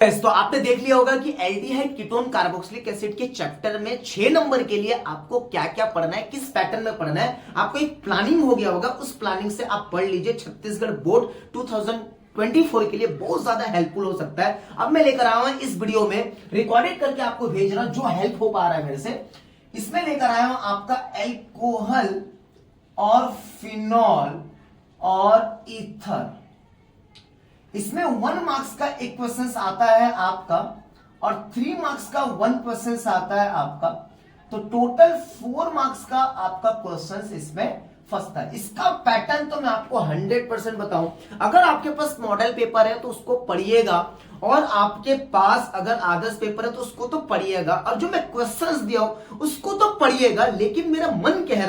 तो आपने देख लिया होगा कि एल्डिहाइड कीटोन कार्बोक्सिलिक एसिड के चैप्टर में 6 नंबर के लिए आपको क्या क्या पढ़ना है, किस पैटर्न में पढ़ना है, आपको एक प्लानिंग हो गया होगा। उस प्लानिंग से आप पढ़ लीजिए। छत्तीसगढ़ बोर्ड 2024 के लिए बहुत ज्यादा हेल्पफुल हो सकता है। अब मैं लेकर आया हूं इस वीडियो में रिकॉर्डेड करके आपको भेज रहा हूं, जो हेल्प हो पा रहा है मेरे से। इसमें लेकर आया हूं आपका एल्कोहल और फिनॉल और ईथर। इसमें 1 मार्क्स का एक क्वेश्चन आता है आपका और 3 मार्क्स का 1 क्वेश्चन आता है आपका। तो टोटल 4 मार्क्स का आपका क्वेश्चन इसमें फंसता है। इसका पैटर्न तो मैं आपको 100% बताऊं। अगर आपके पास मॉडल पेपर है तो उसको पढ़िएगा, और आपके पास अगर आदर्श पेपर है तो उसको तो पढ़िएगा, और जो मैं क्वेश्चंस दिया हूं उसको तो पढ़िएगा। लेकिन मेरा मन कह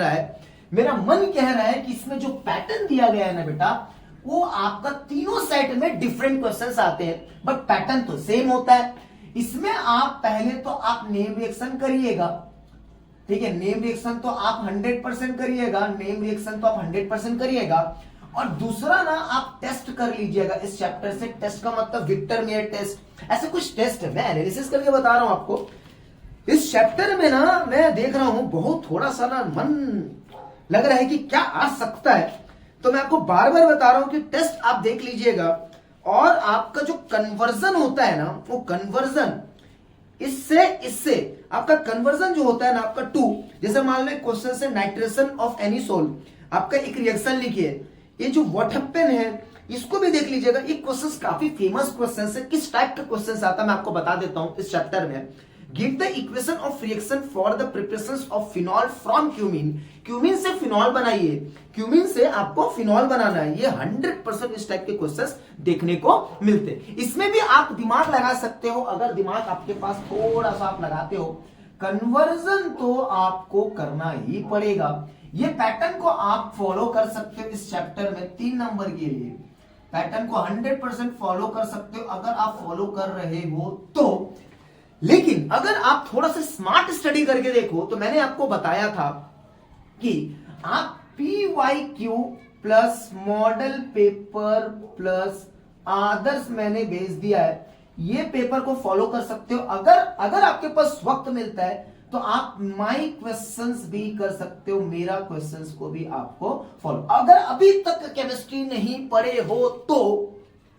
रहा है कि इसमें जो पैटर्न दिया गया है ना बेटा, वो आपका तीनों सेट में डिफरेंट क्वेश्चंस आते हैं, बट पैटर्न तो सेम होता है। इसमें आप पहले तो आप नेम रिएक्शन करिएगा, ठीक है। नेम रिएक्शन तो आप 100% करिएगा। और दूसरा ना आप टेस्ट कर लीजिएगा इस चैप्टर से। टेस्ट का मतलब विक्टर मेयर टेस्ट, ऐसे कुछ टेस्ट है, मैं एनालिसिस करके बता रहा हूं आपको। इस चैप्टर में ना मैं देख रहा हूं बहुत थोड़ा सा ना मन लग रहा है कि क्या आ सकता है। तो मैं आपको बार बार बता रहा हूं कि टेस्ट आप देख लीजिएगा, और आपका जो कन्वर्जन होता है ना, वो कन्वर्जन इससे आपका कन्वर्जन जो होता है ना आपका 2, जैसे मान लो क्वेश्चन से नाइट्रेशन ऑफ एनी सोल, आपका एक रिएक्शन लिखिए। ये जो व्हाट हैपेन है इसको भी देख लीजिएगा। ये क्वेश्चन काफी फेमस क्वेश्चन है। किस टाइप का क्वेश्चन आता है मैं आपको बता देता हूं इस चैप्टर में। Give the equation of reaction for the preparation of phenol from cumene. Cumene से फिनॉल बनाइए, क्यूमीन से आपको फिनॉल बनाना है। ये 100% इस टाइप के क्वेश्चंस देखने को मिलते हैं। इसमें भी आप दिमाग लगा सकते हो, अगर दिमाग आपके पास थोड़ा सा आप लगाते हो। कन्वर्जन तो आपको करना ही पड़ेगा। ये पैटर्न को आप फॉलो कर सकते हो इस चैप्टर में 3 नंबर के लिए। पैटर्न को 100% फॉलो कर सकते हो अगर आप फॉलो कर रहे हो तो। लेकिन अगर आप थोड़ा सा स्मार्ट स्टडी करके देखो, तो मैंने आपको बताया था कि आप PYQ plus model paper plus आदर्श मैंने भेज दिया है, ये पेपर को फॉलो कर सकते हो। अगर आपके पास वक्त मिलता है तो आप माई क्वेश्चंस भी कर सकते हो, मेरा क्वेश्चंस को भी आपको फॉलो। अगर अभी तक केमिस्ट्री नहीं पढ़े हो तो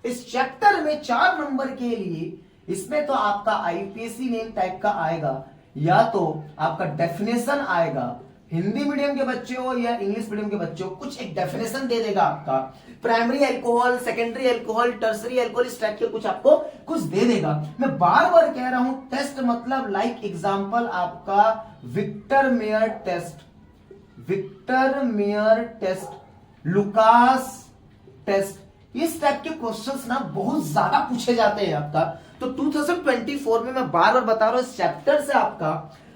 इस चैप्टर में 4 नंबर के लिए इसमें तो आपका आईपीएससी नेम टाइप का आएगा, या तो आपका डेफिनेशन आएगा। हिंदी मीडियम के बच्चे हो या इंग्लिश मीडियम के बच्चे हो, कुछ एक डेफिनेशन दे देगा आपका। Primary alcohol, secondary alcohol, tertiary alcohol, इस टाइप के कुछ आपको कुछ दे देगा। मैं बार बार कह रहा हूं, टेस्ट मतलब लाइक एग्जांपल आपका Victor Meyer test, Lucas test, इस टाइप के क्वेश्चंस ना बहुत ज्यादा पूछे जाते हैं आपका। तो 2024 में मैं बार बार बता रहा हूं, इस चैप्टर से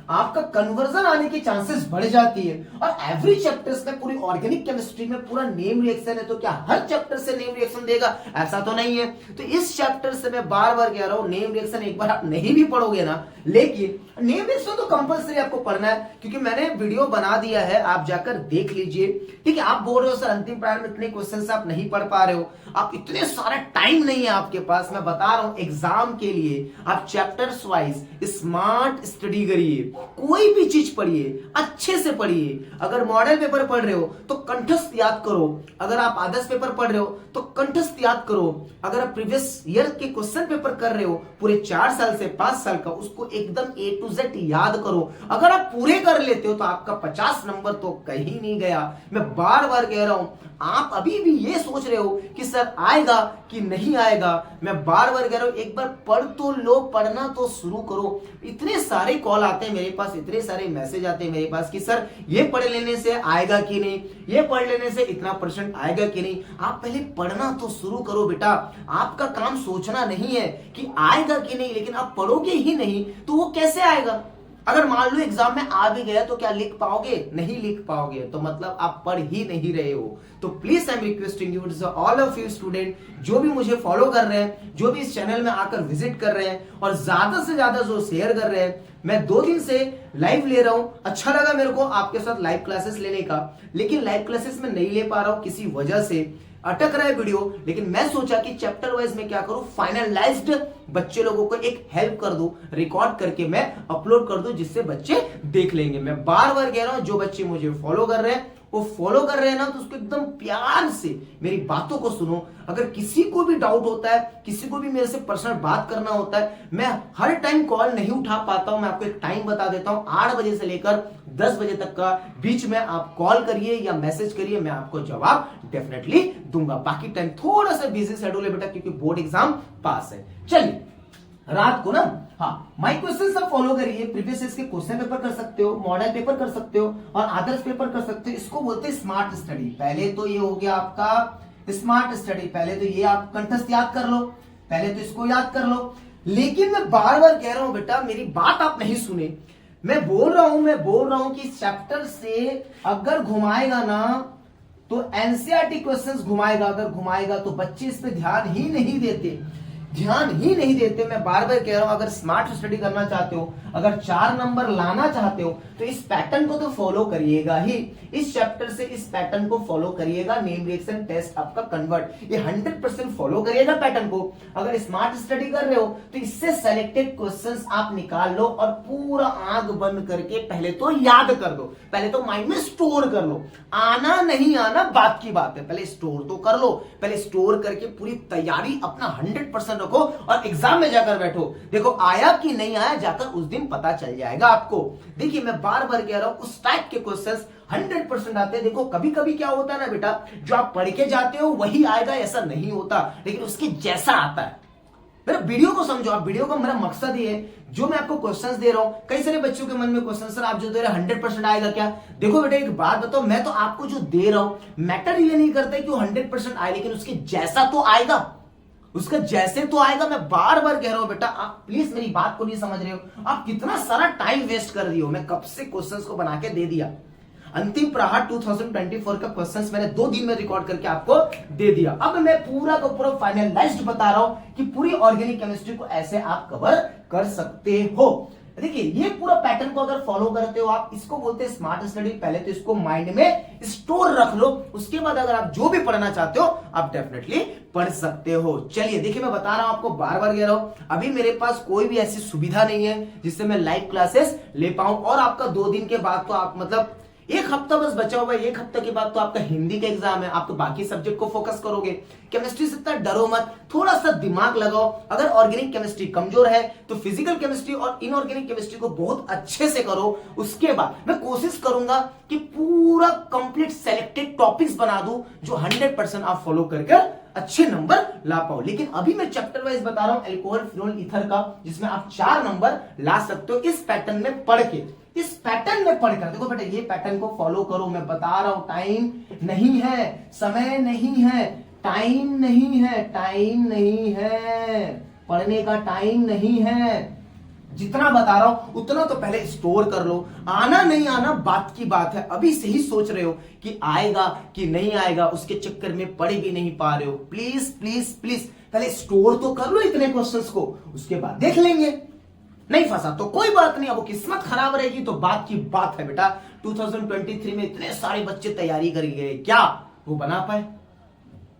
आपका कन्वर्जन आने की चांसेस बढ़ जाती है। और एवरी चैप्टर्स में पूरी ऑर्गेनिक केमिस्ट्री में पूरा नेम रिएक्शन है, तो क्या हर चैप्टर से नेम रिएक्शन देगा? ऐसा तो नहीं है। तो इस चैप्टर से मैं बार बार कह रहा हूं, नेम रिएक्शन एक बार आप नहीं भी पढ़ोगे ना, लेकिन नेम रिएक्शन तो कंपलसरी आपको पढ़ना है, क्योंकि मैंने वीडियो बना दिया है, आप जाकर देख लीजिए। ठीक है, आप बोल रहे हो सर अंतिम प्रायर में इतने क्वेश्चन आप नहीं पढ़ पा रहे हो, आप इतने सारा टाइम नहीं है आपके पास। मैं बता रहा हूं, एग्जाम के लिए आप चैप्टर्स वाइज स्मार्ट स्टडी करिए, कोई भी चीज पढ़िए, अच्छे से पढ़िए। अगर मॉडल पेपर पढ़ रहे हो तो कंठस्थ याद करो, अगर आप आदर्श पेपर पढ़ रहे हो तो कंठस्थ याद करो, अगर आप प्रीवियस ईयर के क्वेश्चन पेपर कर रहे हो पूरे 4 साल से 5 साल का, उसको एकदम A to Z याद करो। अगर आप पूरे कर लेते हो तो आपका 50 नंबर तो कहीं नहीं गया। मैं बार बार कह रहा हूं, आप अभी भी ये सोच रहे हो कि सर आएगा कि नहीं आएगा, मैं बार बार कह रहा हूं, एक बार पढ़ तो लो, पढ़ना तो शुरू करो। इतने सारे कॉल आते हैं मेरे पास, इतने सारे मैसेज आते हैं मेरे पास कि सर ये पढ़ लेने से आएगा कि नहीं, ये पढ़ लेने से इतना % आएगा कि नहीं। आप पहले पढ़ना तो शुरू करो बेटा। आपका काम सोचना नहीं है कि आएगा कि नहीं, लेकिन आप पढ़ोगे ही नहीं तो वो कैसे आएगा? अगर मान लो एग्जाम में आ भी गया तो क्या लिख पाओगे? नहीं लिख पाओगे, तो मतलब आप पढ़ ही नहीं रहे हो। तो please I am requesting you, all of you student, जो भी मुझे फॉलो कर रहे हैं, जो भी इस चैनल में आकर विजिट कर रहे हैं, और ज्यादा से ज्यादा जो शेयर कर रहे हैं। मैं 2 दिन से लाइव ले रहा हूं, अच्छा लगा मेरे को आपके साथ लाइव क्लासेस लेने का, लेकिन लाइव क्लासेस में नहीं ले पा रहा हूं किसी वजह से। अटक रहा है वीडियो, लेकिन मैं सोचा कि चैप्टर वाइज में क्या करूं, फाइनलाइज्ड बच्चे लोगों को एक हेल्प कर दूं, रिकॉर्ड करके मैं अपलोड कर दूं, जिससे बच्चे देख लेंगे। मैं बार बार कह रहा हूं, जो बच्चे मुझे फॉलो कर रहे हैं वो फॉलो कर रहे हैं ना, तो उसको एकदम प्यार से मेरी बातों को सुनो। अगर किसी को भी डाउट होता है, किसी को भी मेरे से पर्सनल बात करना होता है, मैं हर टाइम कॉल नहीं उठा पाता हूं, मैं आपको एक टाइम बता देता हूं, 8 बजे से लेकर 10 बजे तक का बीच में आप कॉल करिए या मैसेज करिए, मैं आपको जवाब डेफिनेटली दूंगा। बाकी टाइम थोड़ा सा बिजी शेड्यूल है बेटा, क्योंकि बोर्ड एग्जाम पास है। चलिए रात को ना, हाँ, माई क्वेश्चन सब फॉलो करिए। प्रीवियस ईयर के क्वेश्चन पेपर कर सकते हो, मॉडल पेपर कर सकते हो और आदर्श पेपर कर सकते हो। इसको बोलते हैं स्मार्ट स्टडी। पहले तो ये हो गया आपका स्मार्ट स्टडी, पहले तो ये आप कंठस्थ याद कर लो, पहले तो इसको याद कर लो। लेकिन मैं बार बार कह रहा हूं बेटा, मेरी बात आप नहीं सुने। मैं बोल रहा हूं कि चैप्टर से अगर घुमाएगा ना तो एनसीईआरटी क्वेश्चंस घुमाएगा, अगर घुमाएगा तो बच्चे इस पे ध्यान ही नहीं देते। मैं बार बार कह रहा हूं, अगर स्मार्ट स्टडी करना चाहते हो, अगर 4 नंबर लाना चाहते हो, तो इस पैटर्न को तो फॉलो करिएगा ही। इस चैप्टर से इस पैटर्न को फॉलो करिएगा। नेम रिएक्शन टेस्ट आपका कन्वर्ट, ये 100% फॉलो करिएगा पैटर्न को। अगर स्मार्ट स्टडी कर रहे हो तो इससे सेलेक्टेड क्वेश्चंस आप निकाल लो और पूरा आंख बंद करके पहले तो याद कर दो, पहले तो माइंड में स्टोर कर लो। आना नहीं आना बात की बात है, पहले स्टोर तो कर लो। पहले स्टोर करके पूरी तैयारी अपना 100% रखो और एग्जाम में जाकर बैठो। देखो आया कि नहीं आया जाकर उस दिन पता चल जाएगा आपको। देखिए मैं बार बार कह रहा हूं, उस टाइप के क्वेश्चंस 100% आते हैं। देखो कभी कभी क्या होता है ना बेटा, जो आप पढ़ के जाते हो वही आएगा ऐसा नहीं होता, लेकिन उसके जैसा आता है। मेरा वीडियो को समझो आप, वीडियो का मेरा मकसद ये है, जो मैं आपको क्वेश्चंस दे रहा हूं, कई सारे बच्चों के मन में क्वेश्चन, सर आप जो दे रहे हैं 100% आएगा क्या? देखो बेटा एक बात बताओ, मैं तो आपको जो दे रहा हूं मैटर ये नहीं करता है कि वो 100% आए, लेकिन उसके जैसा तो आएगा, उसका जैसे तो आएगा। मैं बार बार कह रहा हूं बेटा, आप प्लीज मेरी बात को नहीं समझ रहे हो। आप कितना सारा टाइम वेस्ट कर रही हो। मैं कब से क्वेश्चंस को बना के दे दिया, अंतिम प्रहार 2024 का क्वेश्चंस मैंने 2 दिन में रिकॉर्ड करके आपको दे दिया। अब मैं पूरा का पूरा फाइनलाइज्ड बता रहा हूं कि पूरी ऑर्गेनिक केमिस्ट्री को ऐसे आप कवर कर सकते हो। देखिए ये पूरा पैटर्न को अगर फॉलो करते हो आप, इसको बोलते हैं स्मार्ट स्टडी। पहले तो इसको माइंड में स्टोर रख लो, उसके बाद अगर आप जो भी पढ़ना चाहते हो आप डेफिनेटली पढ़ सकते हो। चलिए देखिए मैं बता रहा हूं आपको, बार बार कह रहा हूं, अभी मेरे पास कोई भी ऐसी सुविधा नहीं है जिससे मैं लाइव क्लासेस ले पाऊं। और आपका 2 दिन के बाद तो आप मतलब 1 हफ्ता बस बचा हुआ है, 1 हफ्ते के बाद तो आपका हिंदी का एग्जाम है, आप तो बाकी सब्जेक्ट को फोकस करोगे। केमिस्ट्री से इतना डरो मत, थोड़ा सा दिमाग लगाओ। अगर ऑर्गेनिक केमिस्ट्री कमजोर है तो फिजिकल केमिस्ट्री और इनऑर्गेनिक केमिस्ट्री को बहुत अच्छे से करो। उसके बाद मैं कोशिश करूंगा कि पूरा कंप्लीट सेलेक्टेड टॉपिक्स बना दूं जो 100% आप फॉलो करके अच्छे नंबर ला पाओ। लेकिन अभी मैं चैप्टर वाइज बता रहा हूं अल्कोहल फिनोल ईथर का, जिसमें आप 4 नंबर ला सकते हो इस पैटर्न में पढ़ के। इस पैटर्न में पढ़कर देखो बेटा, ये पैटर्न को फॉलो करो। मैं बता रहा हूं, टाइम नहीं है, समय नहीं है, टाइम नहीं है, टाइम नहीं है, पढ़ने का टाइम नहीं है। जितना बता रहा हूं उतना तो पहले स्टोर कर लो। आना नहीं आना बात की बात है। अभी से ही सोच रहे हो कि आएगा कि नहीं आएगा, उसके चक्कर में पढ़ भी नहीं पा रहे हो। प्लीज प्लीज प्लीज पहले स्टोर तो कर लो इतने क्वेश्चंस को, उसके बाद देख लेंगे। नहीं फंसा तो कोई बात नहीं, अब वो किस्मत खराब रहेगी तो बात की बात है बेटा। 2023 में इतने सारे बच्चे तैयारी कर गए, क्या वो बना पाए?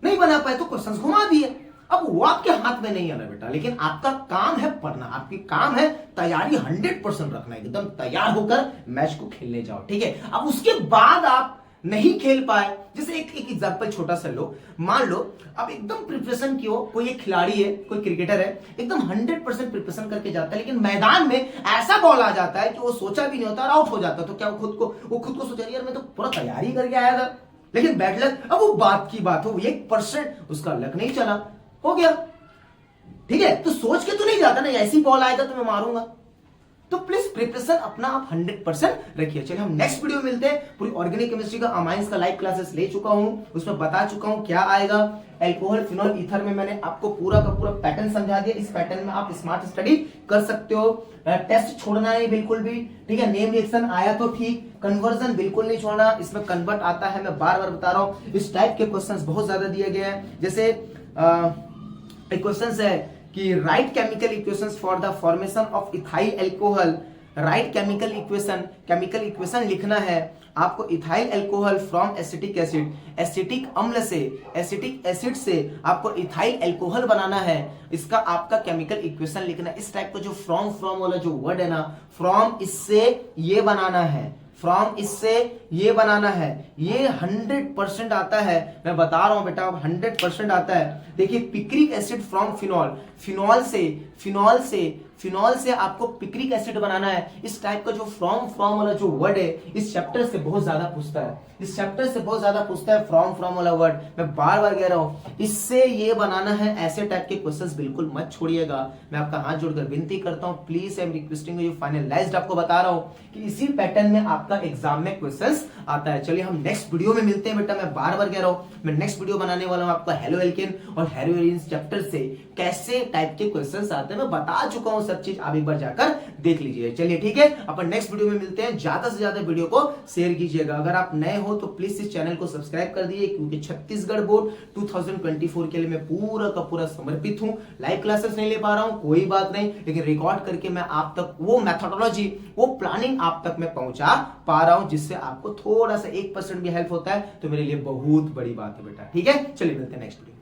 नहीं बना पाए तो क्वेश्चंस घुमा दिए। अब वो आपके हाथ में नहीं है ना बेटा, लेकिन आपका काम है पढ़ना, आपकी काम है तैयारी 100% रखना, एकदम तैयार होकर मैच को खेलने जाओ, ठीक है। अब उसके बाद आप नहीं खेल पाए, जैसे एक एग्जांपल छोटा सा लो, मान लो अब एकदम प्रिपरेशन की हो, कोई एक खिलाड़ी है, कोई क्रिकेटर है, एकदम 100% प्रिपरेशन करके जाता है, लेकिन मैदान में ऐसा बॉल आ जाता है कि वो सोचा भी नहीं होता और आउट हो जाता है। तो क्या वो खुद को सोचा यार मैं तो पूरा तैयारी करके आया था, लेकिन बैड लक। अब वो बात की बात हो, 1% उसका लक नहीं चला, हो गया, ठीक है। तो सोच के तो नहीं जाता ना, ऐसी बॉल आएगा तो मैं मारूंगा। तो प्लीज प्रिपरेशन अपना आप 100% रखिए। चलिए हम नेक्स्ट वीडियो में मिलते हैं। पूरी ऑर्गेनिक केमिस्ट्री का अमाइंस का लाइव क्लासेस ले चुका हूं, उसमें बता चुका हूं क्या आएगा। अल्कोहल फिनोल ईथर में मैंने आपको पूरा का पूरा पैटर्न समझा दिया। इस पैटर्न में आप स्मार्ट स्टडी कर सकते हो। टेस्ट छोड़ना नहीं बिल्कुल भी, ठीक है। नेम रिएक्शन आया तो ठीक, कन्वर्जन बिल्कुल नहीं छोड़ना, इसमें कन्वर्ट आता है। मैं बार बार बता रहा हूं, इस टाइप के क्वेश्चंस बहुत ज्यादा दिए गए हैं। जैसे क्वेश्चन है कि right chemical equations for the formation of ethyl alcohol right chemical equation लिखना है आपको। Ethyl alcohol from acetic acid, acetic अम्ल से, एसिटिक एसिड से आपको इथाइल अल्कोहल बनाना है, इसका आपका केमिकल इक्वेशन लिखना है। इस टाइप का जो फ्रॉम वाला जो वर्ड है ना, फ्रॉम इससे ये बनाना है, फ्रॉम इससे ये बनाना है, ये 100% आता है, मैं बता रहा हूं बेटा 100% आता है। देखिए picric acid from phenol, phenol से आपको पिक्रिक एसिड बनाना है। इस टाइप का जो फ्रॉम वाला जो वर्ड है इस चैप्टर से बहुत ज्यादा पूछता है, इस चैप्टर से बहुत ज्यादा पूछता है फ्रॉम वाला वर्ड। मैं बार बार कह रहा हूं इससे ये बनाना है, ऐसे टाइप के क्वेश्चंस बिल्कुल मत छोड़िएगा। मैं आपका हाथ जोड़कर विनती करता हूं, please I am requesting you, finalised आपको बता रहा हूं कि इसी पैटर्न में आपका एग्जाम में क्वेश्चंस आता है। चलिए हम नेक्स्ट वीडियो में मिलते हैं बेटा। मैं बार बार कह रहा हूं मैं नेक्स्ट वीडियो बनाने वाला हूं आपका हेलो एल्केन और हेलोइंस चैप्टर से कैसे टाइप के क्वेश्चंस आते हैं, मैं बता चुका हूं सब चीज, आप एक बार जाकर देख लीजिए। चलिए ठीक है, अपन नेक्स्ट वीडियो में मिलते हैं। ज्यादा से ज्यादा वीडियो को शेयर कीजिएगा। अगर आप नए हो तो प्लीज इस चैनल को सब्सक्राइब कर दीजिए, क्योंकि छत्तीसगढ़ बोर्ड 2024 के लिए मैं पूरा का पूरा समर्पित हूं। लाइव क्लासेस नहीं ले पा रहा हूं, कोई बात नहीं, लेकिन रिकॉर्ड करके मैं आप तक वो मेथोडोलॉजी, वो प्लानिंग आप तक मैं पहुंचा पा रहा हूं, जिससे आपको थोड़ा सा 1% भी हेल्प होता है तो मेरे लिए बहुत बड़ी बात है बेटा। ठीक है, चलिए मिलते हैं नेक्स्ट वीडियो।